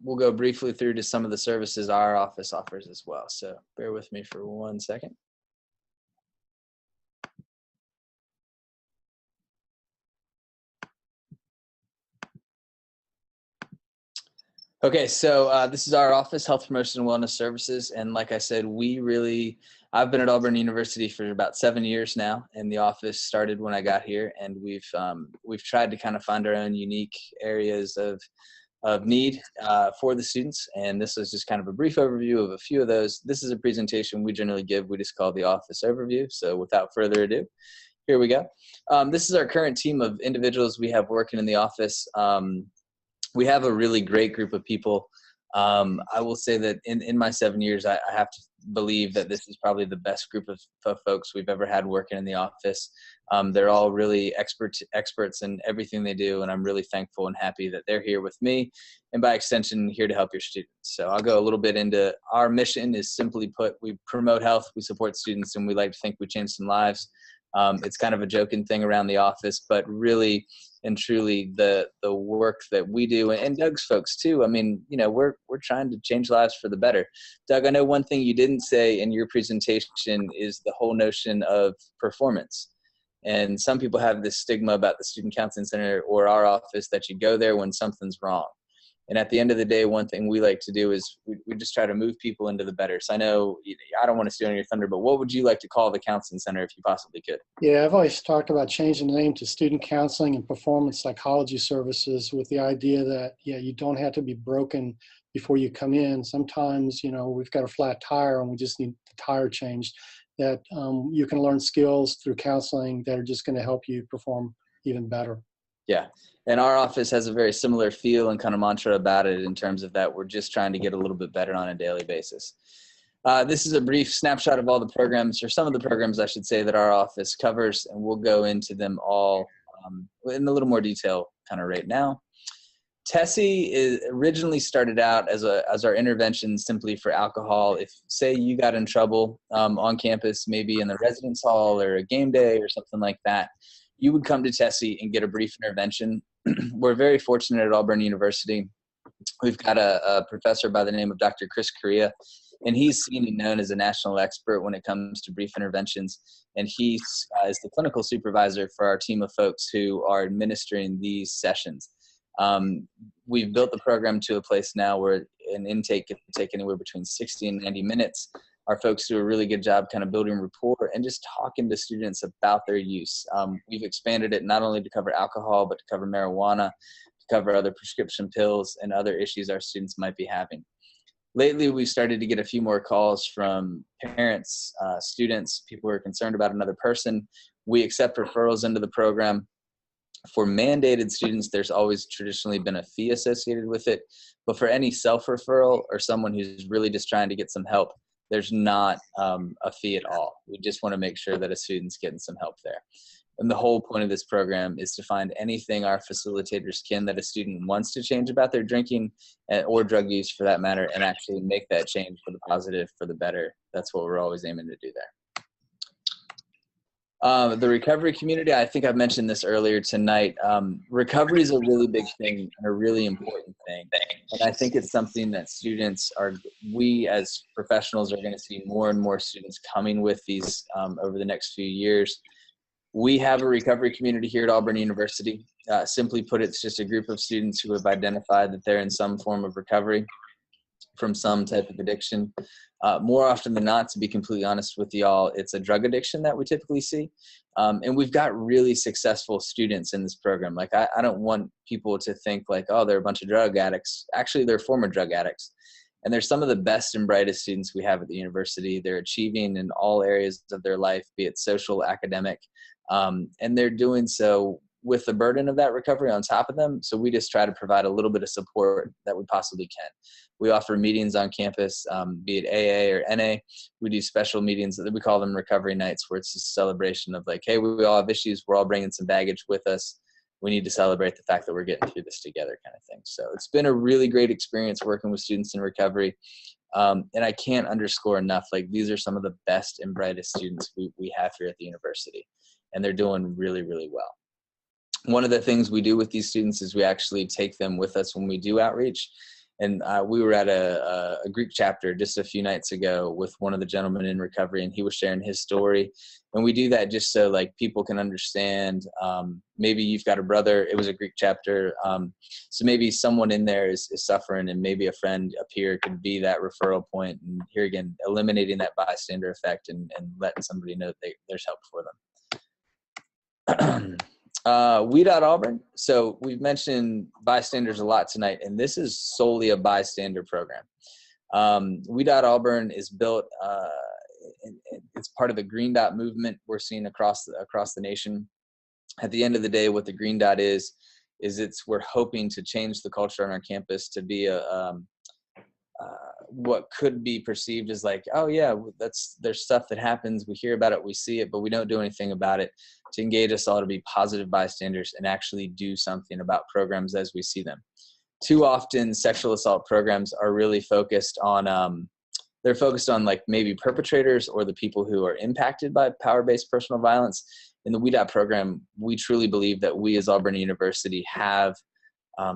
we'll go briefly through to some of the services our office offers as well. So bear with me for 1 second. Okay, so this is our office, Health Promotion and Wellness Services. And like I said, I've been at Auburn University for about 7 years now, and the office started when I got here. And we've tried to kind of find our own unique areas of need for the students. And this is just kind of a brief overview of a few of those. This is a presentation we generally give. We just call the office overview. So without further ado, here we go. This is our current team of individuals we have working in the office. We have a really great group of people. I will say that in my 7 years, I have to believe that this is probably the best group of folks we've ever had working in the office. They're all really experts in everything they do, and I'm really thankful and happy that they're here with me, and by extension, here to help your students. So I'll go a little bit into our mission. Is simply put, we promote health, we support students, and we like to think we change some lives. It's kind of a joking thing around the office, but really and truly the work that we do, and Doug's folks too. I mean, we're trying to change lives for the better. Doug, I know one thing you didn't say in your presentation is the whole notion of performance. And some people have this stigma about the Student Counseling Center or our office that you go there when something's wrong. And at the end of the day, one thing we like to do is we just try to move people into the better. So I know I don't want to steal your thunder, but what would you like to call the counseling center if you possibly could? Yeah, I've always talked about changing the name to Student Counseling and Performance Psychology Services, with the idea that, you don't have to be broken before you come in. Sometimes, we've got a flat tire and we just need the tire changed. That you can learn skills through counseling that are just going to help you perform even better. Yeah. And our office has a very similar feel and kind of mantra about it, in terms of that we're just trying to get a little bit better on a daily basis. This is a brief snapshot of all the programs, or some of the programs I should say, that our office covers, and we'll go into them all in a little more detail kind of right now. Tessie originally started out as our intervention simply for alcohol. If, say, you got in trouble on campus, maybe in the residence hall or a game day or something like that, you would come to Tessie and get a brief intervention. We're very fortunate at Auburn University. We've got a professor by the name of Dr. Chris Correa, and he's seen and known as a national expert when it comes to brief interventions. And he is the clinical supervisor for our team of folks who are administering these sessions. We've built the program to a place now where an intake can take anywhere between 60 and 90 minutes. Our folks do a really good job kind of building rapport and just talking to students about their use. We've expanded it not only to cover alcohol, but to cover marijuana, to cover other prescription pills and other issues our students might be having. Lately, we've started to get a few more calls from parents, students, people who are concerned about another person. We accept referrals into the program. For mandated students, there's always traditionally been a fee associated with it. But for any self-referral or someone who's really just trying to get some help, there's not a fee at all. We just want to make sure that a student's getting some help there. And the whole point of this program is to find anything our facilitators can that a student wants to change about their drinking or drug use for that matter, and actually make that change for the positive, for the better. That's what we're always aiming to do there. The recovery community, I think I've mentioned this earlier tonight. Recovery is a really big thing and a really important thing. And I think it's something that we as professionals are going to see more and more students coming with these over the next few years. We have a recovery community here at Auburn University. Simply put, it's just a group of students who have identified that they're in some form of recovery from some type of addiction. More often than not, to be completely honest with y'all, it's a drug addiction that we typically see. And we've got really successful students in this program. Like, I don't want people to think like, oh, they're a bunch of drug addicts. Actually, they're former drug addicts. And they're some of the best and brightest students we have at the university. They're achieving in all areas of their life, be it social, academic, and they're doing so with the burden of that recovery on top of them. So we just try to provide a little bit of support that we possibly can. We offer meetings on campus, be it AA or NA. We do special meetings that we call them recovery nights, where it's a celebration of like, hey, we all have issues. We're all bringing some baggage with us. We need to celebrate the fact that we're getting through this together, kind of thing. So it's been a really great experience working with students in recovery. And I can't underscore enough, like, these are some of the best and brightest students we have here at the university, and they're doing really, really well. One of the things we do with these students is we actually take them with us when we do outreach. And we were at a Greek chapter just a few nights ago with one of the gentlemen in recovery, and he was sharing his story. And we do that just so like people can understand, maybe you've got a brother, it was a Greek chapter. So maybe someone in there is suffering, and maybe a friend up here could be that referral point. And here again, eliminating that bystander effect and letting somebody know that there's help for them. We.Auburn. So we've mentioned bystanders a lot tonight, and this is solely a bystander program. We.Auburn is built, it's part of the Green Dot movement we're seeing across the nation. At the end of the day, what the Green Dot is we're hoping to change the culture on our campus to be what could be perceived as like, oh yeah, there's stuff that happens, we hear about it, we see it, but we don't do anything about it, to engage us all to be positive bystanders and actually do something about programs as we see them. Too often, sexual assault programs are really focused on, they're focused on like maybe perpetrators or the people who are impacted by power-based personal violence. In the We.Dot program, we truly believe that we as Auburn University have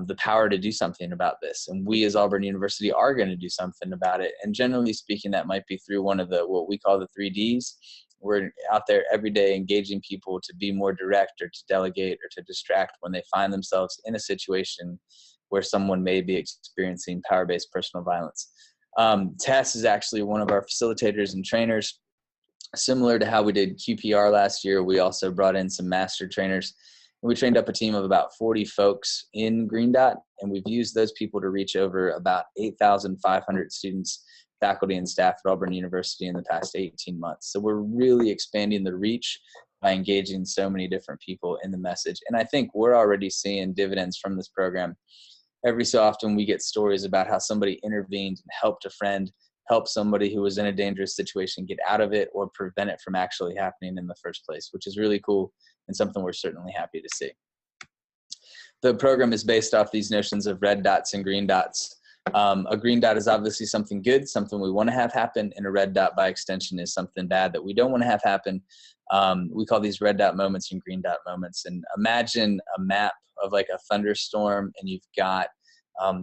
the power to do something about this. And we as Auburn University are going to do something about it. And generally speaking, that might be through one of what we call the 3Ds. We're out there every day engaging people to be more direct or to delegate or to distract when they find themselves in a situation where someone may be experiencing power-based personal violence. Tess is actually one of our facilitators and trainers. Similar to how we did QPR last year, we also brought in some master trainers. We trained up a team of about 40 folks in Green Dot, and we've used those people to reach over about 8,500 students, faculty, and staff at Auburn University in the past 18 months. So we're really expanding the reach by engaging so many different people in the message. And I think we're already seeing dividends from this program. Every so often we get stories about how somebody intervened and helped a friend, help somebody who was in a dangerous situation get out of it or prevent it from actually happening in the first place, which is really cool and something we're certainly happy to see. The program is based off these notions of red dots and green dots. A green dot is obviously something good, something we want to have happen, and a red dot by extension is something bad that we don't want to have happen. We call these red dot moments and green dot moments. And imagine a map of like a thunderstorm, and you've got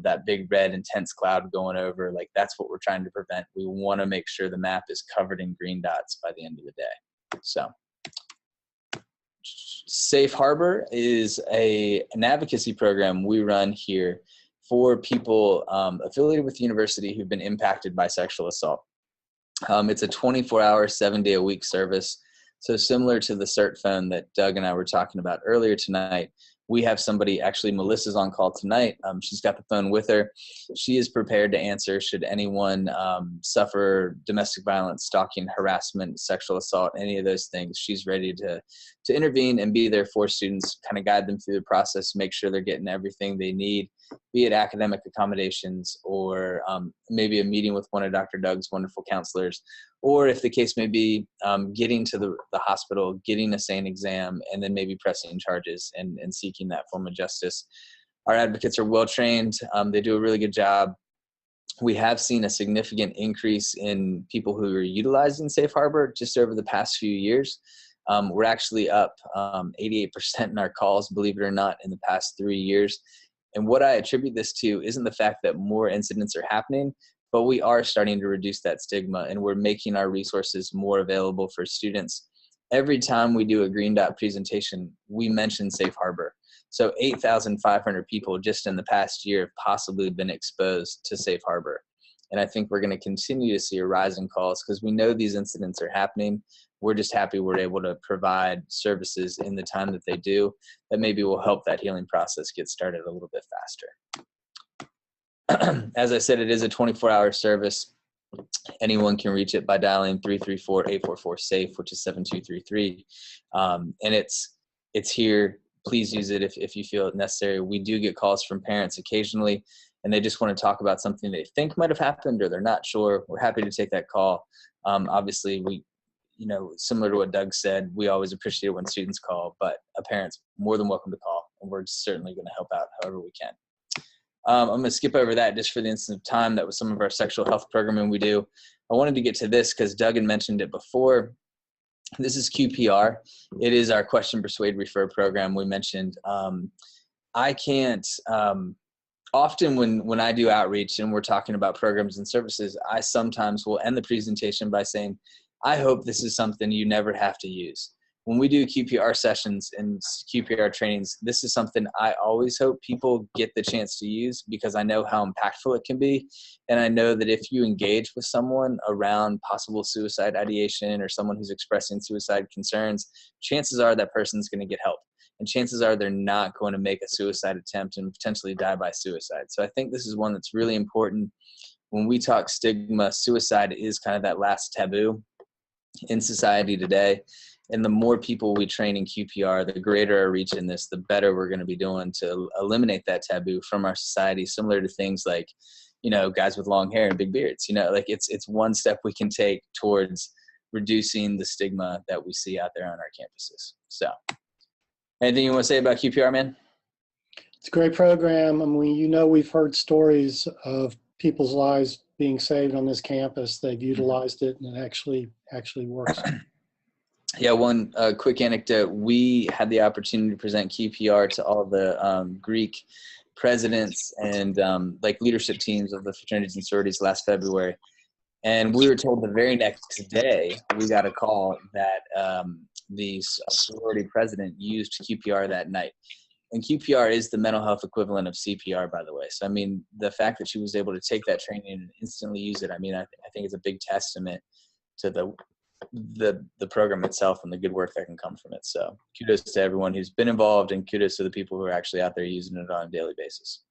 that big red intense cloud going over. Like, that's what we're trying to prevent. We want to make sure the map is covered in green dots by the end of the day. So Safe Harbor is an advocacy program we run here for people affiliated with the university who've been impacted by sexual assault. It's a 24-hour, 7-day-a-week service. So similar to the CERT phone that Doug and I were talking about earlier tonight, we have somebody, actually Melissa's on call tonight. She's got the phone with her. She is prepared to answer should anyone suffer domestic violence, stalking, harassment, sexual assault, any of those things. She's ready to intervene and be there for students, kind of guide them through the process, make sure they're getting everything they need, be it academic accommodations or maybe a meeting with one of Dr. Doug's wonderful counselors, or if the case may be getting to the hospital, getting a SANE exam, and then maybe pressing charges and seeking that form of justice. Our advocates are well trained. They do a really good job. We have seen a significant increase in people who are utilizing Safe Harbor just over the past few years. We're actually up 88% in our calls, believe it or not, in the past 3 years. And what I attribute this to isn't the fact that more incidents are happening, but we are starting to reduce that stigma, and we're making our resources more available for students. Every time we do a Green Dot presentation, we mention Safe Harbor. So 8,500 people just in the past year have possibly been exposed to Safe Harbor. And I think we're going to continue to see a rise in calls because we know these incidents are happening. We're just happy we're able to provide services in the time that they do that maybe will help that healing process get started a little bit faster. As I said, it is a 24-hour service. Anyone can reach it by dialing 334-844-SAFE, which is 7233. And it's here. Please use it if you feel it necessary. We do get calls from parents occasionally, and they just want to talk about something they think might have happened or they're not sure. We're happy to take that call. Obviously, similar to what Doug said, we always appreciate it when students call, but a parent's more than welcome to call, and we're certainly going to help out however we can. I'm going to skip over that just for the instance of time. That was some of our sexual health programming we do. I wanted to get to this because Doug had mentioned it before. This is QPR. It is our Question, Persuade, Refer program we mentioned. I can't often when I do outreach and we're talking about programs and services, I sometimes will end the presentation by saying, I hope this is something you never have to use. When we do QPR sessions and QPR trainings, this is something I always hope people get the chance to use because I know how impactful it can be. And I know that if you engage with someone around possible suicide ideation or someone who's expressing suicide concerns, chances are that person's going to get help. And chances are they're not going to make a suicide attempt and potentially die by suicide. So I think this is one that's really important. When we talk stigma, suicide is kind of that last taboo in society today. And the more people we train in QPR, the greater our reach in this, the better we're going to be doing to eliminate that taboo from our society, similar to things like, guys with long hair and big beards. It's one step we can take towards reducing the stigma that we see out there on our campuses. So anything you want to say about QPR, man? It's a great program. I mean, we've heard stories of people's lives being saved on this campus. They've utilized it and it actually works. Yeah, one quick anecdote. We had the opportunity to present QPR to all the Greek presidents and leadership teams of the fraternities and sororities last February. And we were told the very next day, we got a call that the sorority president used QPR that night. And QPR is the mental health equivalent of CPR, by the way. So, the fact that she was able to take that training and instantly use it, I think it's a big testament to the program itself and the good work that can come from it. So kudos to everyone who's been involved and kudos to the people who are actually out there using it on a daily basis.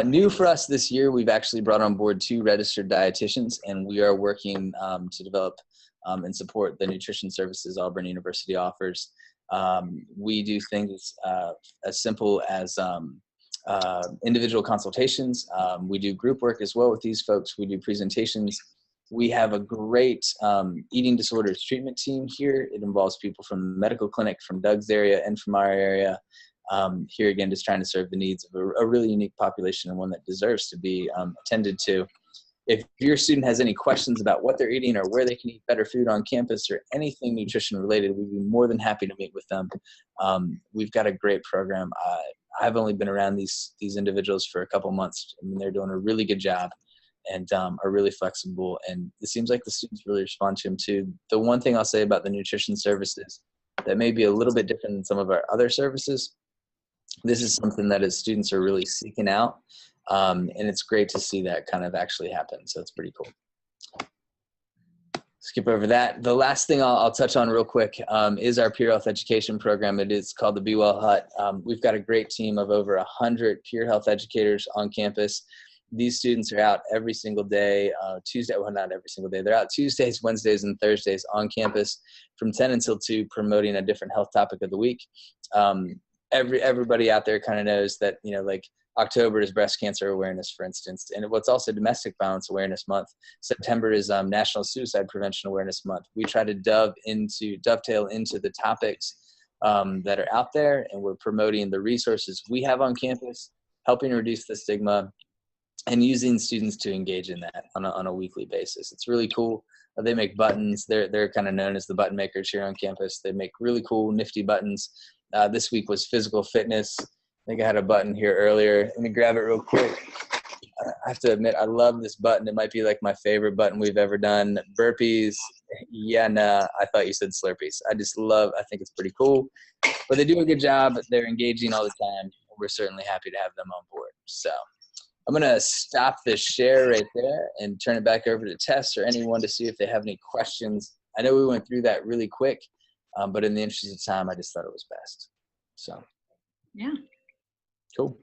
New for us this year, we've actually brought on board 2 registered dietitians, and we are working to develop and support the nutrition services Auburn University offers. We do things as simple as individual consultations. We do group work as well with these folks. We do presentations. We have a great eating disorders treatment team here. It involves people from the medical clinic, from Doug's area, and from our area. Here again, just trying to serve the needs of a really unique population and one that deserves to be attended to. If your student has any questions about what they're eating or where they can eat better food on campus or anything nutrition related, we'd be more than happy to meet with them. We've got a great program. I've only been around these individuals for a couple months. They're doing a really good job and are really flexible. And it seems like the students really respond to them too. The one thing I'll say about the nutrition services that may be a little bit different than some of our other services, this is something that as students are really seeking out. And it's great to see that kind of actually happen. So it's pretty cool. skip over that. The last thing I'll touch on real quick is our peer health education program. It is called the Be Well Hut. We've got a great team of over 100 peer health educators on campus. These students are out every single day, Tuesday, well, not every single day. They're out Tuesdays, Wednesdays, and Thursdays on campus from 10 until 2, promoting a different health topic of the week. Everybody out there kind of knows that, you know, like October is breast cancer awareness, for instance, and what's also Domestic Violence Awareness Month. September is National Suicide Prevention Awareness Month. We try to dovetail into the topics that are out there, and we're promoting the resources we have on campus, helping reduce the stigma, and using students to engage in that on a weekly basis. It's really cool. They make buttons. They're kind of known as the button makers here on campus. They make really cool, nifty buttons. This week was physical fitness. I think I had a button here earlier. Let me grab it real quick. I have to admit, I love this button. It might be like my favorite button we've ever done. Burpees. Yeah, nah, I thought you said Slurpees. I think it's pretty cool. But they do a good job. They're engaging all the time. We're certainly happy to have them on board. So I'm going to stop this share right there and turn it back over to Tess or anyone to see if they have any questions. I know we went through that really quick, but in the interest of time, I just thought it was best. So, Yeah. Cool.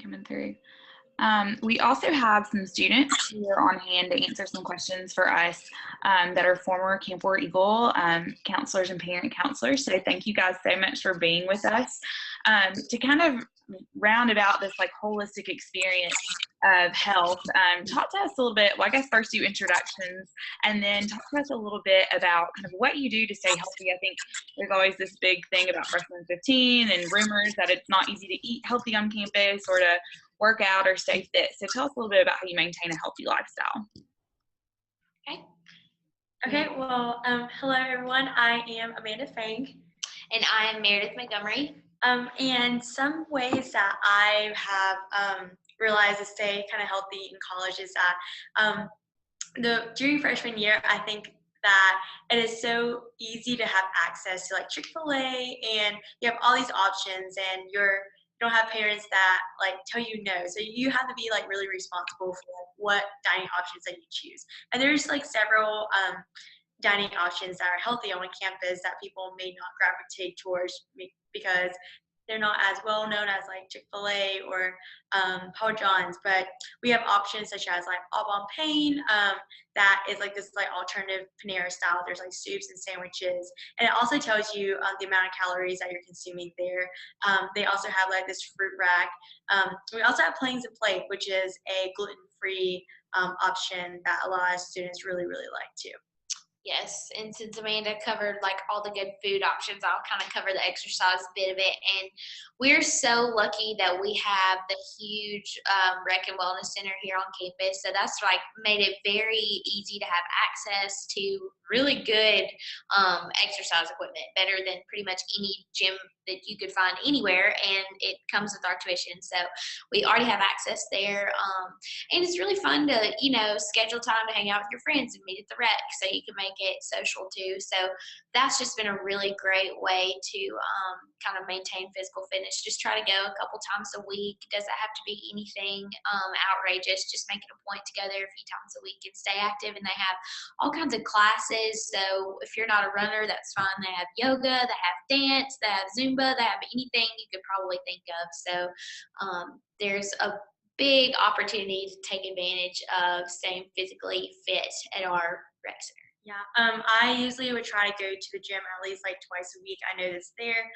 Coming through. We also have some students who are on hand to answer some questions for us that are former Camp War Eagle counselors and parent counselors. So thank you guys so much for being with us. To kind of round about this like holistic experience of health, talk to us a little bit, well, I guess first do introductions, and then talk to us a little bit about kind of what you do to stay healthy. I think there's always this big thing about freshman 15 and rumors that it's not easy to eat healthy on campus or to work out or stay fit. So tell us a little bit about how you maintain a healthy lifestyle. Okay, well, hello everyone. I am Amanda Fang. And I am Meredith Montgomery. And some ways that I have realized to stay kind of healthy in college is that during freshman year, I think that it is so easy to have access to like Chick-fil-A, and you have all these options, and you don't have parents that like tell you no. So you have to be like really responsible for like, what dining options that you choose. And there's like several dining options that are healthy on campus that people may not gravitate towards because they're not as well known as like Chick-fil-A or Papa John's, but we have options such as like Au Bon Pain, that is like this like alternative Panera style. There's like soups and sandwiches, and it also tells you the amount of calories that you're consuming there. They also have like this fruit rack. We also have Plains and Plate, which is a gluten-free option that a lot of students really, really like too. Yes, and since Amanda covered like all the good food options, I'll kind of cover the exercise bit of it. And we're so lucky that we have the huge rec and wellness center here on campus. So that's like made it very easy to have access to really good exercise equipment, better than pretty much any gym that you could find anywhere, and it comes with our tuition. So we already have access there, and it's really fun to, you know, schedule time to hang out with your friends and meet at the rec so you can make it social too. So that's just been a really great way to kind of maintain physical fitness. Just try to go a couple times a week. It doesn't have to be anything outrageous. Just make it a point to go there a few times a week and stay active. And they have all kinds of classes. So if you're not a runner, that's fine. They have yoga, they have dance, they have Zumba, they have anything you could probably think of. So there's a big opportunity to take advantage of staying physically fit at our rec center. Yeah, I usually would try to go to the gym at least like twice a week. I know it's there.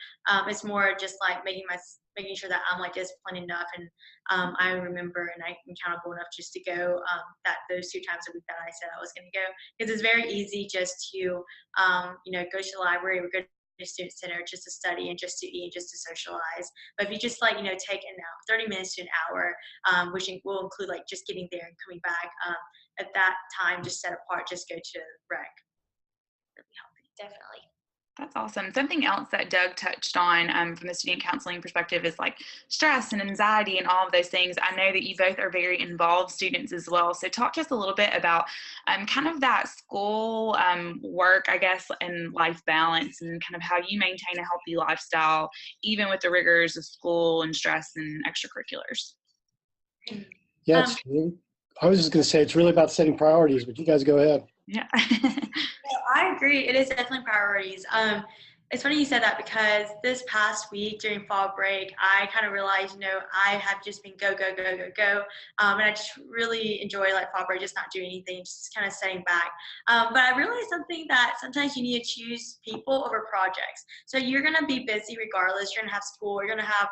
It's more just like making sure that I'm like disciplined enough, and I remember and I'm accountable enough just to go that those 2 times a week that I said I was going to go, because it's very easy just to you know, go to the library or go to the student center just to study and just to eat, just to socialize. But if you just like, you know, take 30 minutes to an hour, which will include like just getting there and coming back, at that time just set apart, just go to rec. Definitely. That's awesome. Something else that Doug touched on from the student counseling perspective is like stress and anxiety and all of those things. I know that you both are very involved students as well. So talk to us a little bit about kind of that school work, I guess, and life balance, and kind of how you maintain a healthy lifestyle, even with the rigors of school and stress and extracurriculars. Yeah, I was just going to say it's really about setting priorities, but you guys go ahead. Yeah. I agree. It is definitely priorities. It's funny you said that because this past week during fall break, I kind of realized, I have just been go, go, go, go, go. And I just really enjoy like fall break, just not doing anything, just kind of sitting back. But I realized something that sometimes you need to choose people over projects. So you're going to be busy regardless. You're going to have school, you're going to have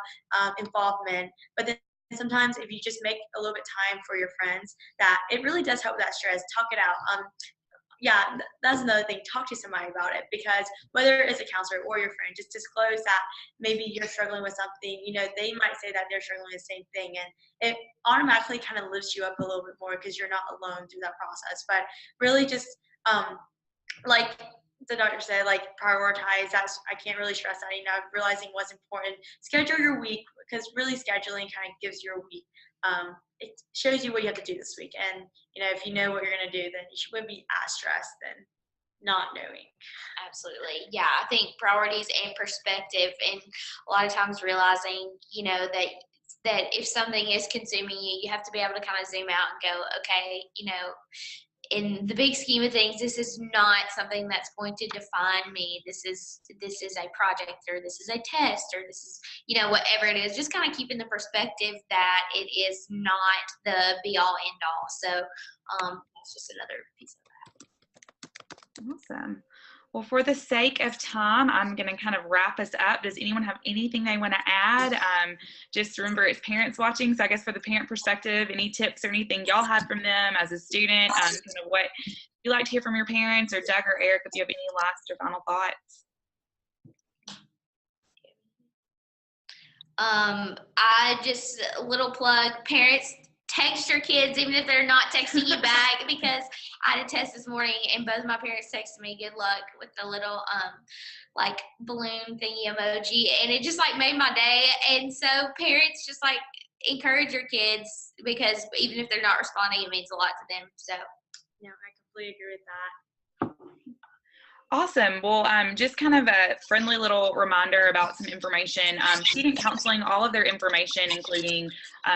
involvement. But then sometimes if you just make a little bit time for your friends, that it really does help with that stress. Talk it out. Yeah, that's another thing. Talk to somebody about it, because whether it's a counselor or your friend, just disclose that maybe you're struggling with something. They might say that they're struggling with the same thing, and it automatically kind of lifts you up a little bit more because you're not alone through that process. But really just like the doctor said, like prioritize. I can't really stress that enough. Realizing what's important. Schedule your week, because really scheduling kind of gives your week. It shows you what you have to do this week, and if you know what you're going to do, then you wouldn't be as stressed than not knowing. Absolutely. Yeah, I think priorities and perspective, and a lot of times realizing, that if something is consuming you, you have to be able to kind of zoom out and go, okay, in the big scheme of things, this is not something that's going to define me. This is a project, or this is a test, or this is, whatever it is, just kind of keeping the perspective that it is not the be all end all. So that's just another piece of that. Awesome. Well, for the sake of time, I'm going to kind of wrap us up. Does anyone have anything they want to add? Just remember, it's parents watching, so I guess for the parent perspective, any tips or anything y'all had from them as a student, kind of what you like to hear from your parents, or Doug or Eric, if you have any last or final thoughts? I just, a little plug, parents, text your kids even if they're not texting you back, because I had a test this morning and both my parents texted me good luck with the little like balloon thingy emoji, and it just like made my day. And so parents, just like encourage your kids, because even if they're not responding, it means a lot to them. So I completely agree with that. Awesome. Well, just kind of a friendly little reminder about some information. Student counseling, all of their information, including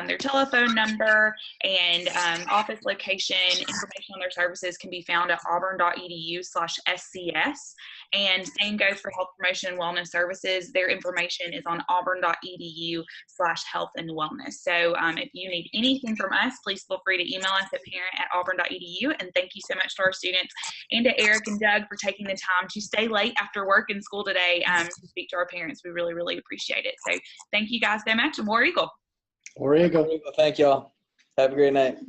their telephone number and office location, information on their services, can be found at auburn.edu/SCS. And same goes for health promotion and wellness services. Their information is on auburn.edu/health and wellness. So if you need anything from us, please feel free to email us at parent@auburn.edu. And thank you so much to our students and to Eric and Doug for taking the time to stay late after work and school today to speak to our parents. We really, really appreciate it. So thank you guys so much, and War Eagle. War Eagle. Thank y'all. Have a great night.